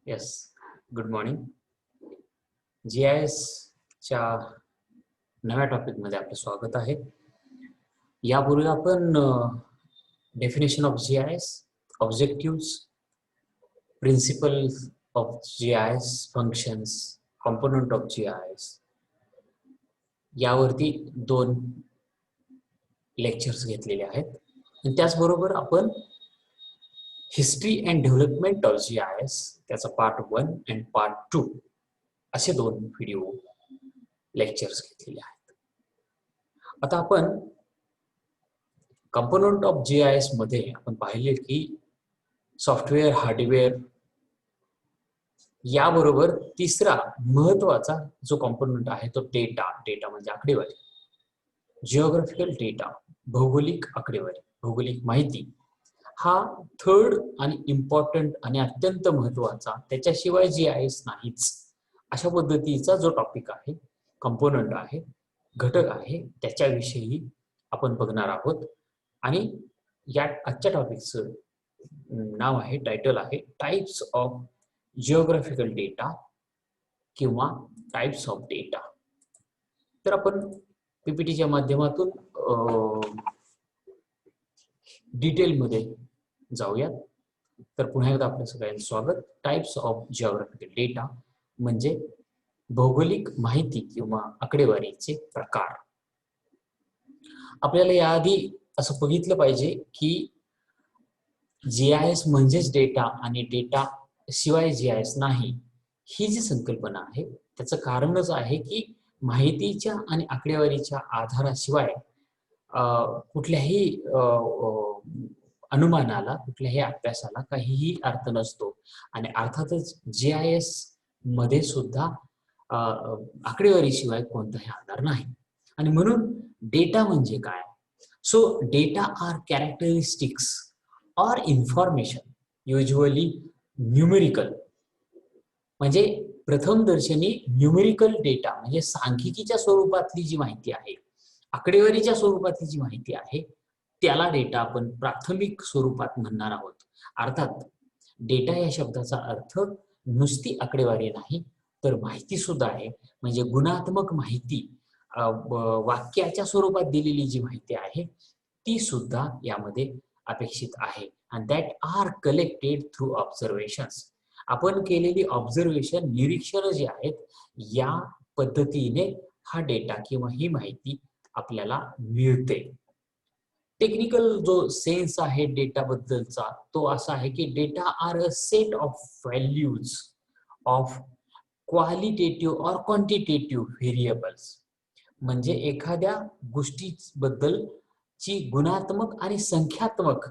Yes, good morning. GIS च्या नव्या टॉपिकमध्ये आपलं स्वागत आहे. यापूर्वी आपण definition of GIS, objectives, principles of GIS, functions, component of GIS यावरती 2 लेक्चर्स घेतलेले आहेत. आणि त्याचबरोबर आपण history and development of GIS त्याचा पार्ट 1 अँड पार्ट 2 असे 2 व्हिडिओ लेक्चर्स घेतलेले आहेत. आता आपण कंपोनंट ऑफ GIS मध्ये आपण पाहिले की सॉफ्टवेअर, हार्डवेअर याबरोबर तिसरा महत्वाचा जो कंपोनंट आहे तो डेटा म्हणजे आकडेवारी, जिओग्राफिकल डेटा, भौगोलिक आकडेवारी, भौगोलिक माहिती हा थर्ड आणि इम्पॉर्टंट आणि अत्यंत महत्वाचा, त्याच्याशिवाय GIS नाहीच अशा पद्धतीचा जो टॉपिक आहे, कंपोनंट आहे, घटक आहे, त्याच्याविषयी आपण बघणार आहोत. आणि या आजच्या टॉपिकचं नाव आहे, टायटल आहे टाइप्स ऑफ जिओग्राफिकल डेटा किंवा टाइप्स ऑफ डेटा. तर आपण पीपीटीच्या माध्यमातून डिटेलमध्ये जाऊयात. तर पुन्हा एकदा आपलं सगळ्यांचं स्वागत. टाइप्स ऑफ जिओग्राफिकल डेटा म्हणजे भौगोलिक माहिती किंवा आकडेवारीचे प्रकार. आपल्याला याआधी असं बघितलं पाहिजे की GIS म्हणजेच डेटा आणि डेटा शिवाय GIS नाही, ही जी संकल्पना आहे त्याचं कारणच आहे की माहितीच्या आणि आकडेवारीच्या आधाराशिवाय कुठल्याही अनुमानाला, कुठल्याही अभ्यासाला काहीही अर्थ नसतो. आणि अर्थातच GIS मध्ये सुद्धा आकडेवारीशिवाय कोणताही आधार नाही. आणि म्हणून डेटा म्हणजे काय? सो डेटा आर कॅरेक्टरिस्टिक्स और इन्फॉर्मेशन युजुअली न्यूमेरिकल, म्हणजे प्रथमदर्शनी न्यूमेरिकल डेटा म्हणजे सांख्यिकीच्या स्वरूपातली जी माहिती आहे, आकडेवारीच्या स्वरूपातली जी माहिती आहे त्याला डेटा आपण प्राथमिक स्वरूपात म्हणणार आहोत. अर्थात डेटा या शब्दाचा अर्थ नुसती आकडेवारी नाही तर माहिती सुद्धा आहे. म्हणजे गुणात्मक माहिती, वाक्याच्या स्वरूपात दिलेली जी माहिती आहे ती सुद्धा यामध्ये अपेक्षित आहे. and that are collected through observations. आपण केलेली ऑब्झर्वेशन, निरीक्षण जे आहेत या पद्धतीने हा डेटा किंवा ही माहिती आपल्याला मिळते. टेक्निकल जो सेन्स आहे डेटा बद्दलचा तो असा आहे की data are a set of values of qualitative और क्वांटिटेटिव्ह व्हेरिएबल्स. म्हणजे एखाद्या गोष्टीबद्दलची गुणात्मक आणि संख्यात्मक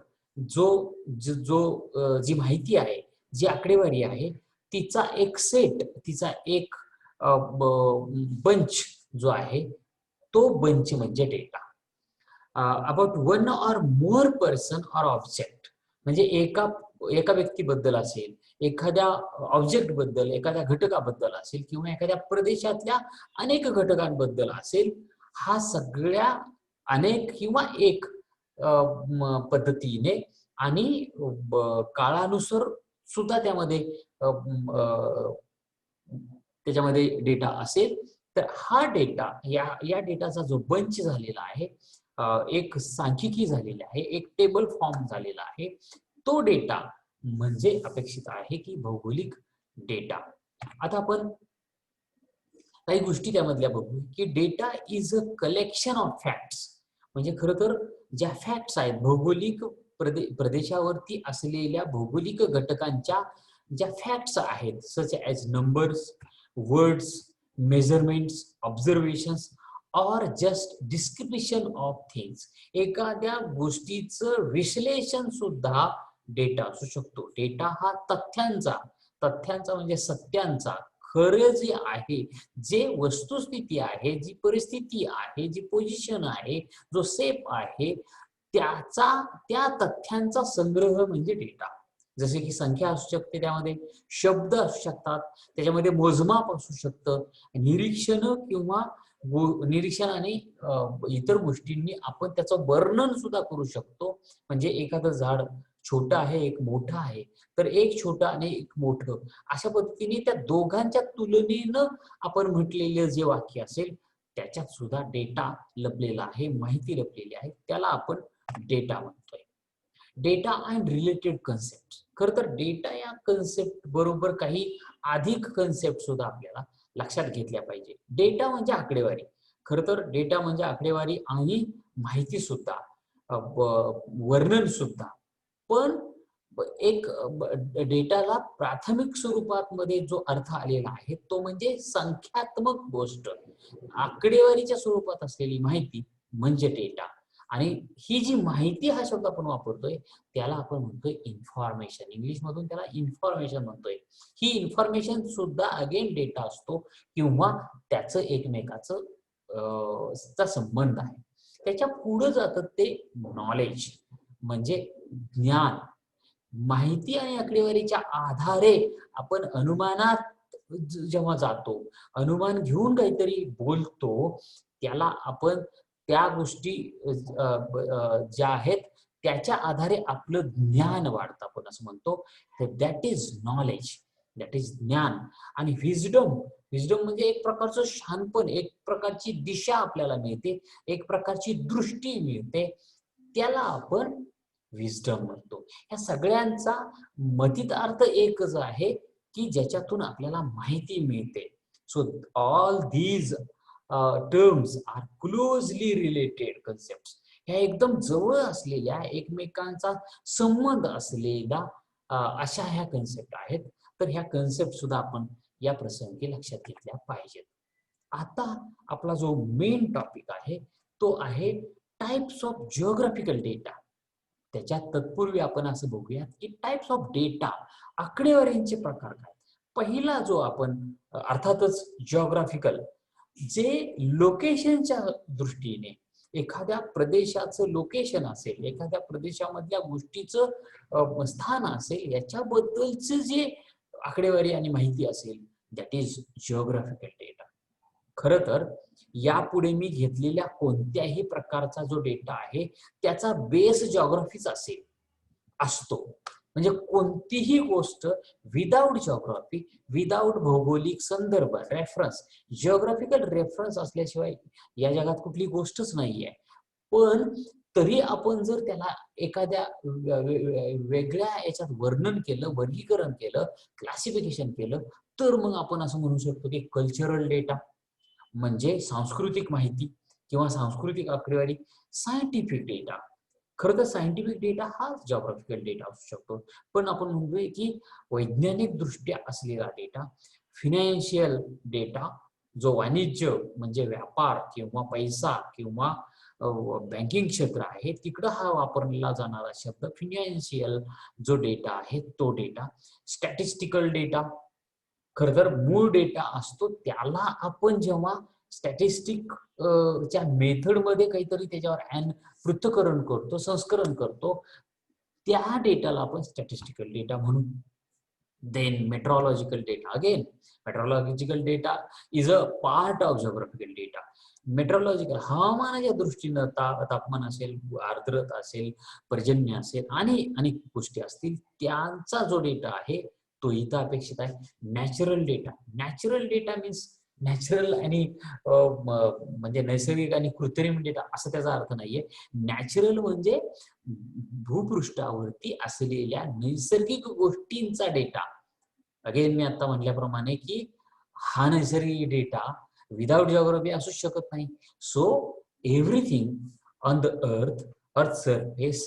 जी माहिती आहे, जी आकडेवारी आहे तिचा एक सेट, तिचा एक बंच जो आहे तो बंच म्हणजे data. About one or more person or object, म्हणजे एका व्यक्तीबद्दल असेल, एखाद्या ऑब्जेक्ट बद्दल, एखाद्या घटकाबद्दल असेल किंवा एखाद्या प्रदेशातल्या अनेक घटकांबद्दल असेल, हा सगळ्या अनेक किंवा एक पद्धतीने आणि काळानुसार सुद्धा त्याच्यामध्ये डेटा असेल. तर हा डेटा, या डेटाचा जो बंच झालेला आहे, एक सांख्यिकी झालेला आहे, एक टेबल फॉर्म झालेला आहे, तो डेटा म्हणजे अपेक्षित आहे की भौगोलिक डेटा. आता आपण काही गोष्टी त्यामधल्या बघू की data is a collection of facts. म्हणजे खरं तर ज्या फॅक्ट्स आहेत, भौगोलिक प्रदेशावरती असलेल्या भौगोलिक घटकांच्या ज्या फॅक्ट्स आहेत, such as numbers, words, measurements, observations और जस्ट डिस्क्रिप्शन ऑफ थिंग्स. एखाद्या गोष्टीचं विश्लेषण सुद्धा डेटा असू शकतो. डेटा हा तथ्यांचा म्हणजे सत्यांचा, खरं जे आहे, जे वस्तुस्थिती आहे, जी परिस्थिती आहे, जी पोझिशन आहे, जो सेप आहे, त्या तथ्यांचा संग्रह म्हणजे डेटा. जसे की संख्या असू शकते, त्यामध्ये शब्द असू शकतात, त्याच्यामध्ये मोजमाप असू शकतं, निरीक्षण किंवा निरीक्षणाने इतर गोष्टींनी आपण त्याचं वर्णन सुद्धा करू शकतो. म्हणजे एखादं झाड छोटा आहे एक मोठा आहे, तर एक छोटं आणि एक मोठं अशा पद्धतीने त्या दोघांच्या तुलनेनं आपण म्हटलेलं जे वाक्य असेल त्याच्यात सुद्धा डेटा लपलेला आहे, माहिती लपलेली आहे, त्याला आपण डेटा म्हणतोय. Data and related concept. खरं तर डेटा या कन्सेप्ट बरोबर काही अधिक कन्सेप्ट सुद्धा आपल्याला लक्षात घेतल्या पाहिजे. डेटा म्हणजे आकडेवारी. खरं तर डेटा म्हणजे आकडेवारी आणि माहिती सुद्धा, वर्णन सुद्धा. पण एक डेटाला प्राथमिक स्वरूपात मध्ये जो अर्थ आलेला आहे तो म्हणजे संख्यात्मक गोष्ट. आकडेवारीच्या स्वरूपात असलेली माहिती म्हणजे डेटा. आणि ही जी माहिती हा शब्द आपण वापरतोय त्याला आपण म्हणतोय इन्फॉर्मेशन. इंग्लिश मधून त्याला इन्फॉर्मेशन म्हणतोय. ही इन्फॉर्मेशन सुद्धा अगेन डेटा असतो किंवा त्याचं एकमेकाचं चा संबंध आहे. त्याच्या पुढे जातं ते नॉलेज म्हणजे ज्ञान. माहिती आणि आकडेवारीच्या आधारे आपण अनुमानात जेव्हा जातो, अनुमान घेऊन काहीतरी बोलतो, त्याला आपण त्या गोष्टी ज्या आहेत त्याच्या आधारे आपलं ज्ञान वाढतं आपण असं म्हणतो. That is knowledge, that is ज्ञान. आणि विजडम, विजडम म्हणजे एक प्रकारचं शहाणपण, एक प्रकारची दिशा आपल्याला मिळते, एक प्रकारची दृष्टी मिळते, त्याला आपण विजडम म्हणतो. या सगळ्यांचा मथित अर्थ एकच आहे की ज्याच्यातून आपल्याला माहिती मिळते. So all these terms are closely related concept. ह्या एकदम जवळ असलेल्या एकमेकांचा संबंध असलेल्या अशा ह्या कन्सेप्ट आहेत. तर ह्या कन्सेप्ट सुद्धा आपण या प्रसंगी लक्षात घेतल्या पाहिजेत. आता आपला जो मेन टॉपिक आहे तो आहे टाइप्स ऑफ जिओग्राफिकल डेटा. त्याच्यात तत्पूर्वी आपण असं बघूयात की टाइप्स ऑफ डेटा, आकडेवारीचे प्रकार काय. पहिला जो आपण अर्थातच जिओग्राफिकल, जे लोकेशनच्या दृष्टीने एखाद्या प्रदेशाचं लोकेशन असेल, एखाद्या प्रदेशामधल्या गोष्टीचं स्थान असेल, याच्याबद्दलचं जे आकडेवारी आणि माहिती असेल दॅट इज जिओग्राफिकल डेटा. खरं तर यापुढे मी घेतलेल्या कोणत्याही प्रकारचा जो डेटा आहे त्याचा बेस जिओग्राफीच असतो. म्हणजे कोणतीही गोष्ट विदाऊट जिओग्राफी, विदाऊट भौगोलिक संदर्भ रेफरन्स, जिओग्राफिकल रेफरन्स असल्याशिवाय या जगात कुठली गोष्टच नाहीये. पण तरी आपण जर त्याला एखाद्या वेगळ्या याच्यात वर्णन केलं, वर्गीकरण केलं, क्लासिफिकेशन केलं, तर मग आपण असं म्हणू शकतो की कल्चरल डेटा म्हणजे सांस्कृतिक माहिती किंवा सांस्कृतिक आकडेवारी. सायंटिफिक डेटा, खरं तर सायंटिफिक डेटा हा जिओग्राफिकल डेटा असू शकतो. पण आपण म्हणतोय की वैज्ञानिक दृष्ट्या असलेला डेटा, फिनान्शियल डेटा, जो वाणिज्य म्हणजे व्यापार किंवा पैसा किंवा बँकिंग क्षेत्र आहे तिकडं हा वापरला जाणारा शब्द फिनान्शियल जो डेटा आहे तो डेटा. स्टॅटिस्टिकल डेटा, खरं तर मूळ डेटा असतो त्याला आपण जेव्हा स्टॅटिस्टिक च्या मेथडमध्ये काहीतरी त्याच्यावर पृथक्करण करतो, संस्करण करतो, त्या डेटाला आपण स्टॅटिस्टिकल डेटा म्हणू. Then meteorological data. Again meteorological data is a part of geographical data. Meteorological हवामानाच्या दृष्टीनं तापमान असेल, आर्द्रता असेल, पर्जन्य असेल आणि अनेक गोष्टी असतील त्यांचा जो डेटा आहे तो इथं अपेक्षित आहे. Natural data, natural data means natural आणि म्हणजे नैसर्गिक आणि कृत्रिम डेटा असं त्याचा अर्थ नाहीये. नॅचरल म्हणजे भूपृष्ठावरती असलेल्या नैसर्गिक गोष्टींचा डेटा. अगेन मी आता म्हटल्याप्रमाणे की हा नैसर्गिक डेटा विदाउट जिओग्राफी असू शकत नाही. So everything on the earth surface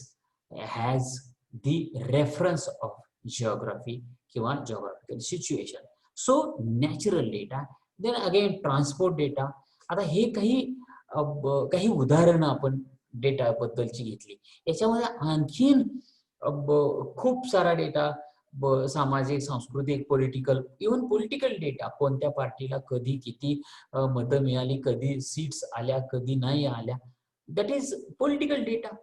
has the reference of geography किंवा geographical situation. So natural data. Then again transport data. आता हे काही उदाहरणं आपण डेटा बद्दलची घेतली. याच्यामध्ये आणखीन खूप सारा डेटा, सामाजिक, सांस्कृतिक, पॉलिटिकल, इव्हन पॉलिटिकल डेटा, कोणत्या पार्टीला कधी किती मतं मिळाली, कधी सीट्स आल्या, कधी नाही आल्या, that is political data.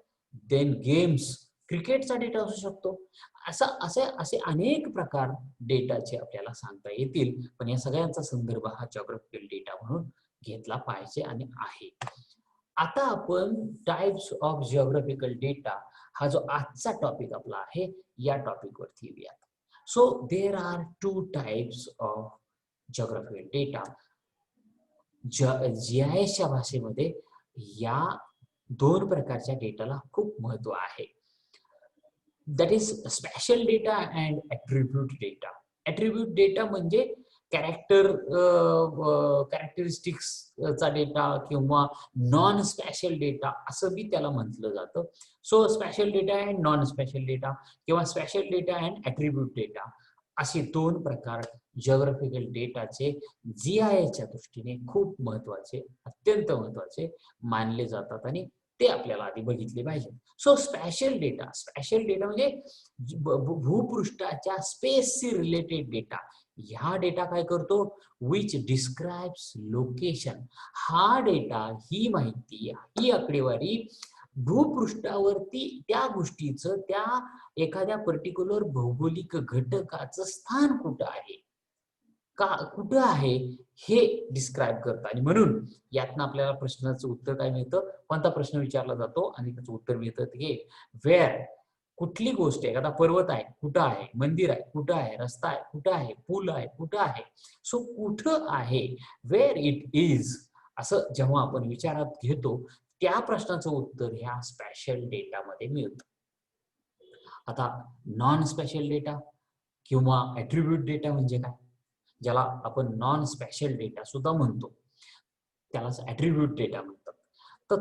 Then games, क्रिकेटचा डेटा असू शकतो. असे अनेक प्रकार डेटाचे आपल्याला सांगता येतील. पण या सगळ्यांचा संदर्भ हा जिओग्राफिकल डेटा म्हणून घेतला पाहिजे आणि आहे. आता आपण टाइप्स ऑफ जिओग्राफिकल डेटा हा जो आजचा टॉपिक आपला आहे या टॉपिक वरती येऊयात. So there are 2 types of geographical data. GIS च्या भाषेमध्ये या 2 प्रकारच्या डेटाला खूप महत्व आहे. That is spatial data and attribute data. Attribute data म्हणजे कॅरेक्टरिस्टिक्सचा डेटा किंवा नॉन स्पेशल डेटा असं बी त्याला म्हटलं जातं. So spatial data and non spatial data किंवा spatial data and attribute data असे 2 प्रकार जिओग्राफिकल डेटाचे GISच्या दृष्टीने खूप महत्वाचे, अत्यंत महत्वाचे मानले जातात आणि ते आपल्याला आधी बघितले पाहिजे. सो स्पेशल डेटा म्हणजे भूपृष्ठाच्या स्पेसशी रिलेटेड डेटा. ह्या डेटा काय करतो? Which describes location. हा डेटा, ही माहिती, ही आकडेवारी भूपृष्ठावरती त्या गोष्टीचं, त्या एखाद्या पर्टिक्युलर भौगोलिक घटकाचं स्थान कुठं आहे, कुठं आहे हे डिस्क्राईब करतं. आणि म्हणून यातनं आपल्याला प्रश्नाचं उत्तर काय मिळतं? कोणता प्रश्न विचारला जातो आणि त्याचं उत्तर मिळतं ते वेअर. कुठली गोष्ट, एखादा पर्वत आहे कुठं आहे, मंदिर आहे कुठं आहे, रस्ता आहे कुठं आहे, पूल आहे कुठं आहे. सो कुठं आहे, वेअर इट इज, असं जेव्हा आपण विचारात घेतो त्या प्रश्नाचं उत्तर ह्या स्पेशल डेटामध्ये मिळतं. आता नॉन स्पेशल डेटा किंवा ॲट्रिब्यूट डेटा म्हणजे काय, ज्याला आपण नॉन स्पेशल डेटा सुद्धा म्हणतो, त्यालाच ॲट्रिब्यूट डेटा म्हणतात. तर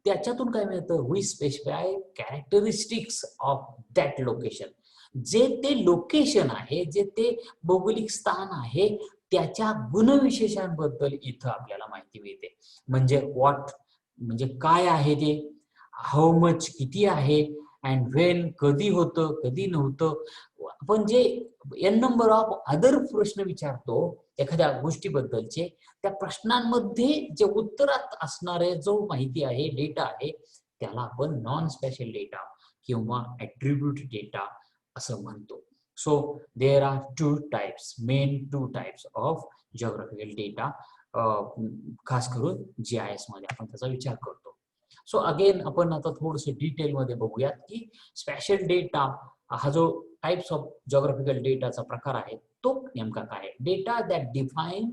त्याच्यातून काय मिळतं? We specify characteristics of that location. जे ते लोकेशन आहे, जे ते भौगोलिक स्थान आहे, त्याच्या गुणविशेषांबद्दल इथं आपल्याला माहिती मिळते. म्हणजे व्हॉट म्हणजे काय आहे ते, हाऊ मच किती आहे, अँड व्हेन कधी होतं कधी नव्हतं. आपण जे एन नंबर ऑफ अदर प्रश्न विचारतो एखाद्या गोष्टीबद्दलचे, त्या प्रश्नांमध्ये जे उत्तरात असणारे जो माहिती आहे, डेटा आहे, त्याला आपण नॉन स्पेशल डेटा किंवा ॲट्रिब्यूट डेटा असं म्हणतो. So there are 2 types, main 2 types of geographical data. खास करून GIS मध्ये आपण त्याचा विचार करतो. सो अगेन आपण आता थोडंसं डिटेलमध्ये बघूयात की स्पेशल डेटा हा जो टाइप्स ऑफ जिओग्राफिकल डेटाचा प्रकार आहे तो नेमका काय आहे. Data that define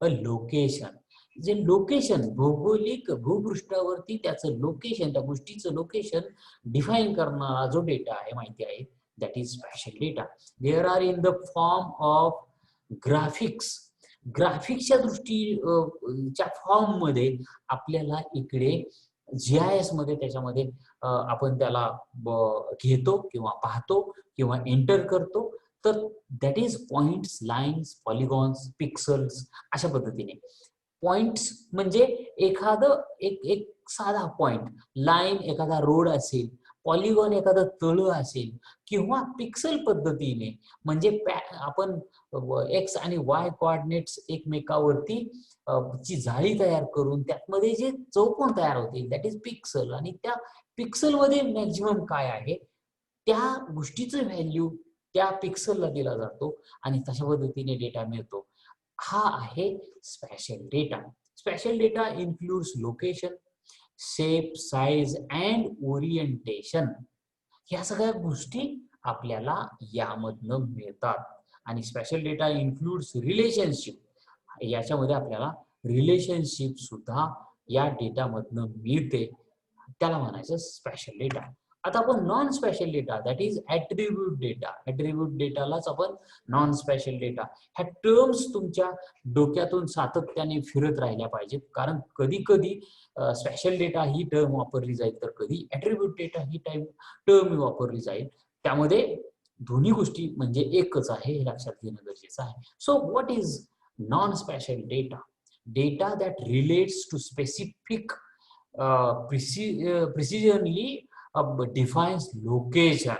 a location. जे लोकेशन, भौगोलिक भूपृष्ठावरती त्याचं लोकेशन, त्या गोष्टीचं लोकेशन डिफाईन करणारा जो डेटा आहे, माहिती आहे, that is spatial data. There are in the form of graphics. ग्राफिक्सच्या च्या फॉर्म मध्ये आपल्याला इकडे GIS मध्ये त्याच्यामध्ये आपण त्याला घेतो किंवा पाहतो किंवा एंटर करतो. तर that is points, lines, polygons, pixels अशा पद्धतीने. पॉइंट्स म्हणजे एखादं एक साधा पॉइंट, लाईन एखादा रोड असेल, पॉलिगॉन एखादं तळ असेल, किंवा पिक्सल पद्धतीने म्हणजे आपण एक्स आणि वाय कोऑर्डिनेट्स एकमेकावरती ची जाळी तयार करून त्यामध्ये जे चौकोन तयार होते दॅट इज पिक्सल. आणि त्या पिक्सल मध्ये मॅक्झिमम काय आहे त्या गोष्टीचं व्हॅल्यू त्या पिक्सलला दिला जातो आणि तशा पद्धतीने डेटा मिळतो. हा आहे special data. Special data includes location, shape, size and orientation. ह्या सगळ्या गोष्टी आपल्याला यामधनं मिळतात. आणि स्पेशल डेटा इन्क्लूड्स रिलेशनशिप. याच्यामध्ये आपल्याला रिलेशनशिप सुद्धा या डेटामधनं मिळते, त्याला म्हणायचं स्पेशल डेटा. आता आपण non spatial data that is attribute data. Attribute डेटालाच आपण नॉन स्पेशल डेटा. ह्या टर्म्स तुमच्या डोक्यातून सातत्याने फिरत राहिल्या पाहिजेत, कारण कधी कधी स्पेशल डेटा ही टर्म वापरली जाईल तर कधी ॲट्रिब्यूट डेटा ही टर्म वापरली जाईल. त्यामध्ये दोन्ही गोष्टी म्हणजे एकच आहे हे लक्षात घेणं गरजेचं आहे. So what is non spatial data? Data that relates to specific precisely defines location.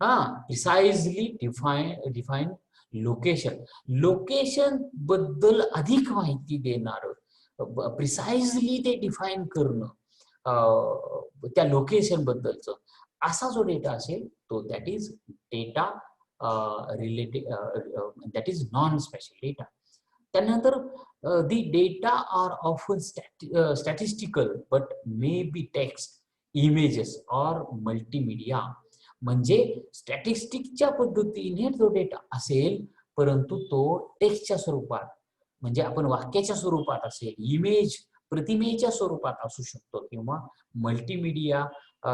Precisely define location. Location बद्दल अधिक माहिती देणार, प्रिसाइजली ते डिफाइन करणं त्या लोकेशन बद्दलचं असा जो डेटा असेल तो that is data related, that is non spatial data. त्यानंतर the data are often statistical but may be text, images और मल्टीमीडिया, म्हणजे स्टॅटिस्टिक्सच्या पद्धतीने तो डेटा असेल, परंतु तो टेक्स्टच्या स्वरूपात, म्हणजे आपण वाक्याच्या स्वरूपात असेल, इमेज प्रतिमेच्या स्वरूपात असू शकतो, किंवा मल्टीमीडिया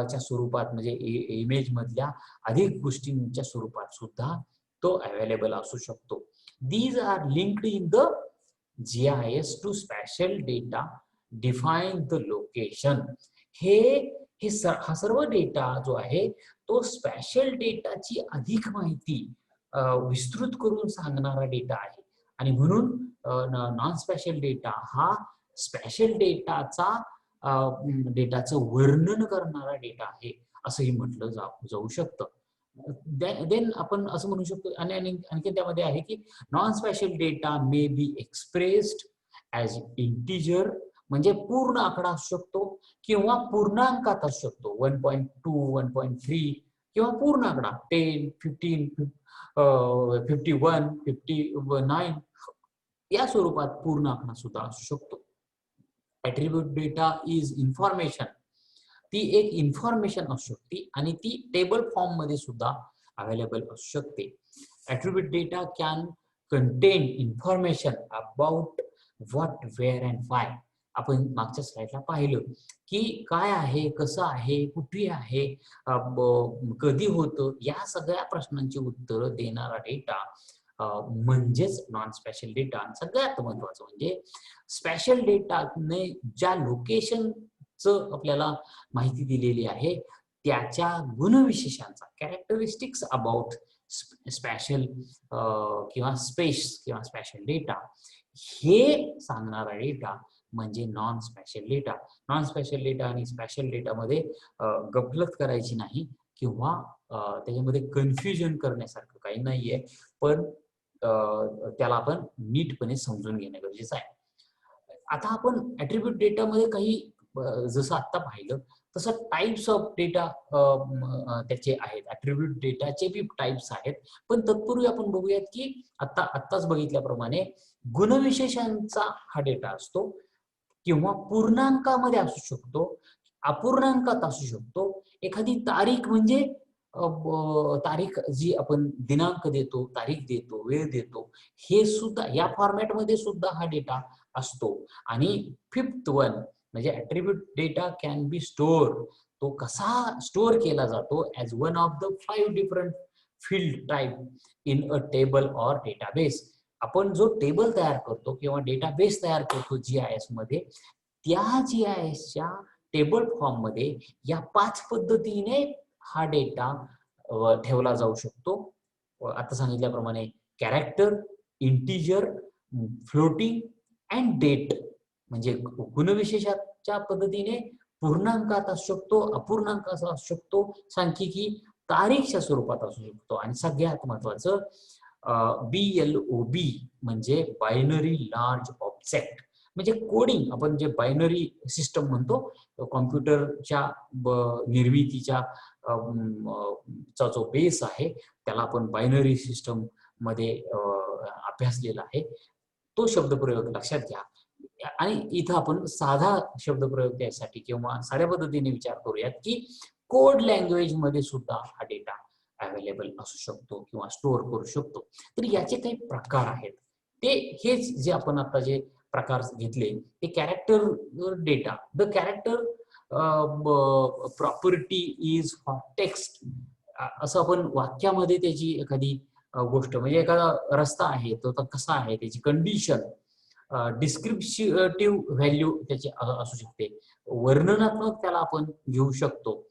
च्या स्वरूपात, म्हणजे इमेज मधल्या अधिक गोष्टींच्या स्वरूपात सुद्धा तो अवेलेबल असू शकतो. These are linked in the GIS to spatial data define the location. हे हा सर्व डेटा जो आहे तो स्पॅशल डेटाची अधिक माहिती विस्तृत करून सांगणारा डेटा आहे, आणि म्हणून नॉन स्पॅशल डेटा हा स्पॅशल डेटाचं वर्णन करणारा डेटा आहे असंही म्हटलं जाऊ शकतं. देन आपण असं म्हणू शकतो, आणि आणखी त्यामध्ये आहे की non special data may be expressed as integer, म्हणजे पूर्ण आकडा असू शकतो किंवा पूर्णांकात असू शकतो, 1.2, 1.3, किंवा पूर्ण आकडा 10, 15, 51, 59 या स्वरूपात पूर्ण आकडा सुद्धा असू शकतो. ॲट्रिब्यूट डेटा इज इन्फॉर्मेशन, ती एक इन्फॉर्मेशन असू शकते आणि ती टेबल फॉर्म मध्ये सुद्धा अवेलेबल असू शकते. Attribute data can contain information about what, where and why. आपण मागच्या स्लाइडला पाहिलं की काय आहे, कसं आहे, कुठे आहे, कधी होतं, या सगळ्या प्रश्नांची उत्तरं देणारा डेटा म्हणजेच नॉन स्पॅशल डेटा. सगळ्यात महत्वाचं म्हणजे स्पॅशल डेटाने ज्या लोकेशनचं आपल्याला माहिती दिलेली आहे त्याच्या गुणविशेषांचा, कॅरेक्टरिस्टिक्स अबाउट स्पॅशल किंवा स्पेस किंवा स्पॅशल डेटा, हे सांगणारा डेटा म्हणजे non special data. Non special data आणि स्पॅशल डेटामध्ये गफलत करायची नाही, किंवा त्याच्यामध्ये कन्फ्युजन करण्यासारखं काही नाहीये, पण त्याला आपण नीटपणे समजून घेणं गरजेचं आहे. आता आपण ॲट्रिब्यूट डेटामध्ये काही जसं आता पाहिलं तसं टाइप्स ऑफ डेटा त्याचे आहेत, ॲट्रिब्यूट डेटाचे बी टाइप्स आहेत. पण तत्पूर्वी आपण बघूयात की आत्ताच बघितल्याप्रमाणे गुणविशेषांचा हा डेटा असतो, किंवा पूर्णांकामध्ये असू शकतो, अपूर्णांकात असू शकतो. एखादी तारीख म्हणजे तारीख जी आपण दिनांक देतो, तारीख देतो, वेळ देतो, हे सुद्धा या फॉर्मॅटमध्ये सुद्धा हा डेटा असतो. आणि फिफ्थ वन म्हणजे attribute data can be store. तो कसा स्टोअर केला जातो as one of the 5 different field type in a table or database. आपण जो टेबल तयार करतो किंवा डेटाबेस तयार करतो GIS मध्ये, त्या GISच्या टेबल फॉर्म मध्ये या 5 पद्धतीने हा डेटा ठेवला जाऊ शकतो. आता सांगितल्याप्रमाणे character, integer, floating and date, म्हणजे गुणविशेषाच्या पद्धतीने पूर्णांकात असू शकतो, अपूर्णांकात असू शकतो, सांख्यिकी तारीखच्या स्वरूपात असू शकतो, आणि सगळ्यात महत्वाचं BLOB म्हणजे बायनरी लार्ज ऑब्जेक्ट, म्हणजे कोडिंग. आपण जे बायनरी सिस्टम म्हणतो, कॉम्प्युटरच्या निर्मितीच्या चा जो बेस आहे त्याला आपण बायनरी सिस्टम मध्ये अभ्यासलेला आहे. तो शब्दप्रयोग लक्षात घ्या. आणि इथं आपण साधा शब्दप्रयोग त्यासाठी किंवा साध्या पद्धतीने विचार करूयात की कोड लँग्वेज मध्ये सुद्धा हा डेटा अवेलेबल असू शकतो किंवा स्टोअर करू शकतो. तर याचे काही प्रकार आहेत. ते हेच जे आपण आता जे प्रकार घेतले ते character data. The character property is for text. असं आपण वाक्यामध्ये त्याची एखादी गोष्ट, म्हणजे एखादा रस्ता आहे तो कसा आहे, त्याची कंडिशन, डिस्क्रिप्टिव्ह व्हॅल्यू त्याची असू शकते, वर्णनात्मक त्याला आपण घेऊ शकतो.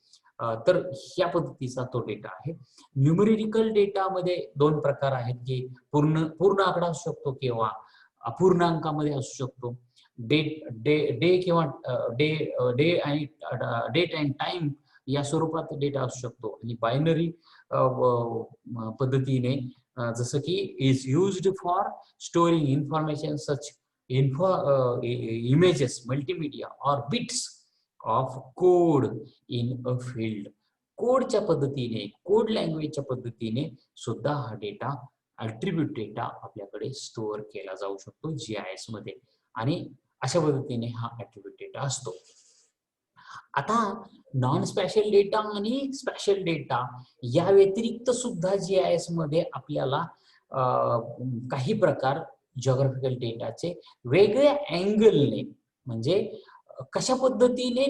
तर ह्या पद्धतीचा तो डेटा आहे. न्यूमेरिकल डेटामध्ये 2 प्रकार आहेत की पूर्ण आकडा असू शकतो किंवा अपूर्णांकामध्ये असू शकतो. डे किंवा डेट अँड टाइम या स्वरूपात डेटा असू शकतो. आणि बायनरी पद्धतीने जसं की is used for storing information such images, multimedia और bits of code in a field. कोडच्या पद्धतीने, कोड लँग्वेजच्या पद्धतीने सुद्धा हा डेटा, ॲट्रिब्यूट डेटा आपल्याकडे स्टोअर केला जाऊ शकतो GIS मध्ये. आणि अशा पद्धतीने हा ॲट्रिब्यूट डेटा असतो. आता नॉन स्पॅशल डेटा आणि स्पॅशल डेटा या व्यतिरिक्त सुद्धा GIS मध्ये आपल्याला काही प्रकार जिओग्राफिकल डेटाचे वेगळ्या अँगलने, म्हणजे कशा पद्धतीने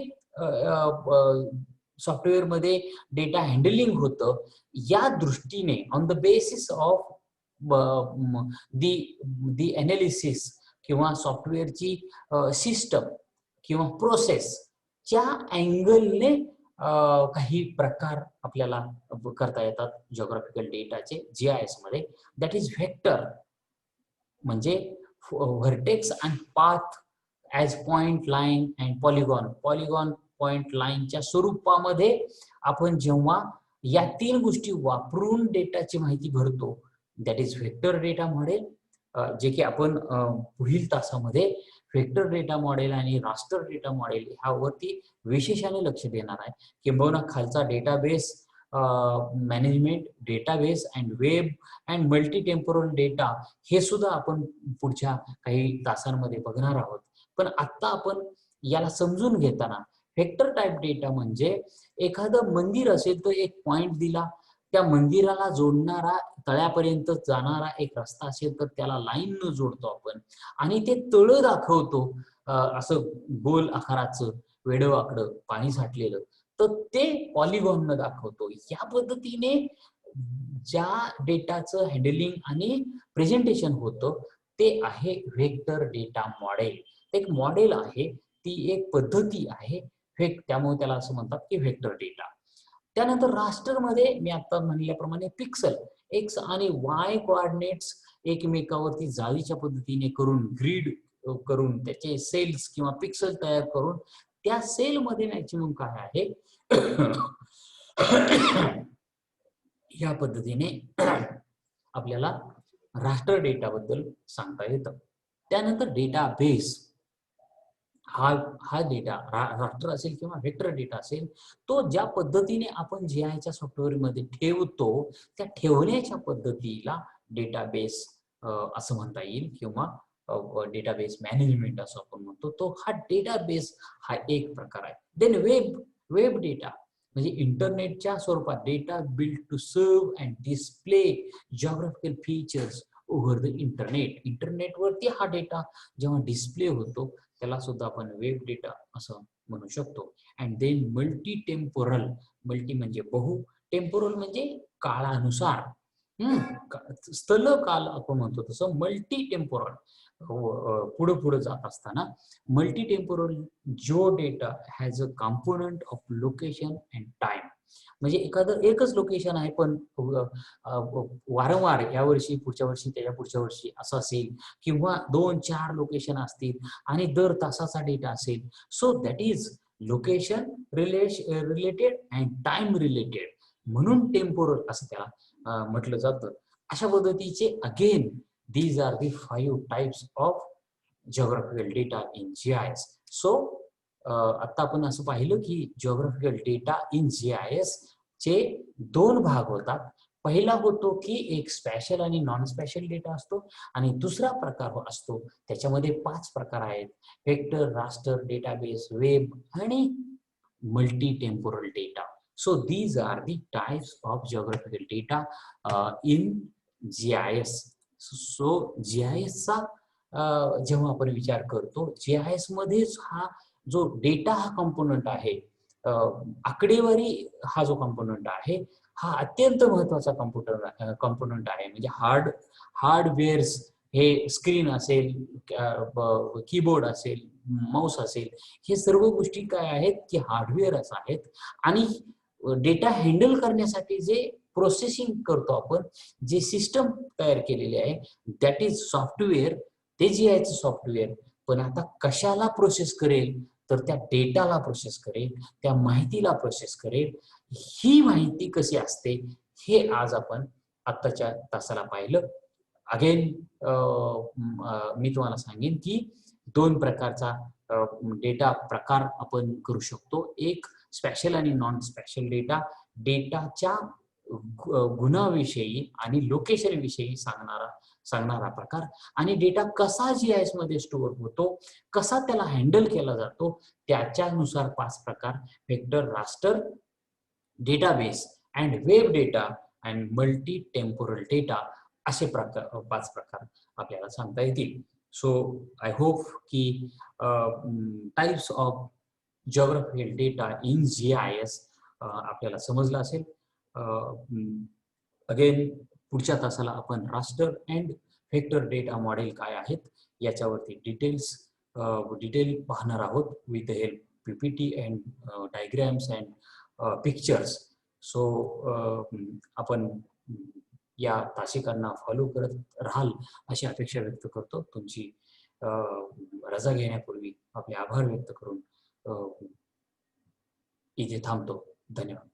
सॉफ्टवेअर मध्ये डेटा हँडलिंग होतं या दृष्टीने, on the basis of the analysis किंवा सॉफ्टवेअरची सिस्टम किंवा प्रोसेस च्या अँगलने काही प्रकार आपल्याला करता येतात जिओग्राफिकल डेटाचे GIS मध्ये. दॅट इज व्हेक्टर, म्हणजे vertex and path as point, line and polygon. Polygon, point, लाईनच्या स्वरूपामध्ये आपण जेव्हा या तीन गोष्टी वापरून डेटाची माहिती भरतो, that is vector data model, जे की आपण पुढील तासामध्ये व्हेक्टर डेटा मॉडेल आणि रास्टर डेटा मॉडेल ह्यावरती विशेषाने लक्ष देणार आहे. किंबहुना खालचा database management, database and web and multi temporal data हे सुद्धा आपण पुढच्या काही तासांमध्ये बघणार आहोत. पण आता आपण याला समजून घेताना, व्हेक्टर टाइप डेटा म्हणजे एखादं मंदिर असेल तर एक पॉइंट दिला, त्या मंदिराला जोडणारा तळ्यापर्यंत जाणारा एक रस्ता असेल तर त्याला लाईन न जोडतो आपण, आणि ते तळ दाखवतो असं गोल आकाराचं वेडवाकडं पाणी साठलेलं, तर ते पॉलिगॉन न दाखवतो. या पद्धतीने ज्या डेटाचं हँडलिंग आणि प्रेझेंटेशन होतं ते आहे व्हेक्टर डेटा मॉडेल. एक मॉडेल आहे, ती एक पद्धती आहे, त्यामुळे त्याला असं म्हणतात की व्हेक्टर डेटा. त्यानंतर रास्टर मध्ये मी आता म्हणल्याप्रमाणे पिक्सल, एक्स आणि वाय कोऑर्डिनेट्स एकमेकावरती जाळीच्या पद्धतीने करून, ग्रीड करून, त्याचे सेल्स किंवा पिक्सल तयार करून त्या सेल मध्ये मॅक्सिमम काय आहे या पद्धतीने आपल्याला रास्टर डेटा बद्दल सांगता येतं. त्यानंतर डेटाबेस, हा डेटा रास्टर असेल किंवा व्हेक्टर डेटा असेल, तो ज्या पद्धतीने आपण GIच्या सॉफ्टवेअर मध्ये ठेवतो त्या ठेवण्याच्या पद्धतीला डेटाबेस असं म्हणता येईल, किंवा डेटाबेस मॅनेजमेंट असं आपण म्हणतो. तो हा डेटाबेस हा एक प्रकार आहे. देन वेब डेटा म्हणजे इंटरनेटच्या स्वरूपात data build to serve and display geographical features over the internet. इंटरनेटवरती हा डेटा जेव्हा डिस्प्ले होतो त्याला सुद्धा आपण वेब डेटा असं म्हणू शकतो. And then multi temporal, multi म्हणजे बहु, टेम्पोरल म्हणजे काळानुसार, स्थल काल आपण म्हणतो तसं मल्टी टेम्पोरल, पुढे पुढे जात असताना मल्टी टेम्पोरल जो data has a component of location and time. म्हणजे एखादं एकच लोकेशन आहे पण वारंवार या वर्षी, पुढच्या वर्षी, त्याच्या पुढच्या वर्षी असं असेल, किंवा 2-4 लोकेशन असतील आणि दर तासाचा डेटा असेल. So that is location related and time related, म्हणून टेम्पोरल असं त्याला म्हटलं जातं. अशा पद्धतीचे again these are the 5 types of geographical data in GIS. So आता आपण असं पाहिलं की जिओग्राफिकल डेटा इन GIS चे 2 भाग होतात. पहिला होतो की एक स्पॅशल आणि नॉन स्पॅशल डेटा असतो, आणि दुसरा प्रकार असतो त्याच्यामध्ये 5 प्रकार आहेत: व्हेक्टर, रास्टर, डेटाबेस, वेब आणि multi temporal data. So these are the types of geographical data in GIS. So GIS चा जेव्हा आपण विचार करतो, GIS मध्येच हा जो डेटा हा कंपोनंट आहे, आकडेवारी हा जो कंपोनंट आहे, हा अत्यंत महत्वाचा कंपोनंट आहे. म्हणजे हार्डवेअर्स, हे स्क्रीन असेल, कीबोर्ड असेल, माऊस असेल, हे सर्व गोष्टी काय आहेत की हार्डवेअरच आहेत. आणि डेटा हँडल करण्यासाठी जे प्रोसेसिंग करतो आपण, जे सिस्टम तयार केलेली आहे, दॅट इज सॉफ्टवेअर, ते GIचं सॉफ्टवेअर. पण आता कशाला प्रोसेस करेल, तर त्या डेटाला प्रोसेस करेल, त्या माहितीला प्रोसेस करेल. ही माहिती कशी असते हे आज आपण आत्ताच्या तासाला पाहिलं. अगेन मी तुम्हाला सांगेन की 2 प्रकारचा डेटा प्रकार आपण करू शकतो. एक स्पॅशल आणि नॉन स्पॅशल डेटा, डेटाच्या गुणाविषयी आणि लोकेशन विषयी सांगणारा सांगणारा प्रकार आणि डेटा कसा GIS मध्ये स्टोअर होतो, कसा त्याला हँडल केला जातो, त्याच्यानुसार 5 प्रकार vector raster, database and web data and multi temporal data असे 5 प्रकार आपल्याला सांगता येतील. सो आय होप की types of geographical data in GIS आपल्याला समजलं असेल. अगेन पुढच्या तासाला आपण raster and vector data model काय आहेत याच्यावरती डिटेल पाहणार आहोत with the help PPT and diagrams and pictures. So आपण या तासिकांना फॉलो करत राहाल अशी अपेक्षा व्यक्त करतो. तुमची रजा घेण्यापूर्वी आपले आभार व्यक्त करून इथे थांबतो. धन्यवाद.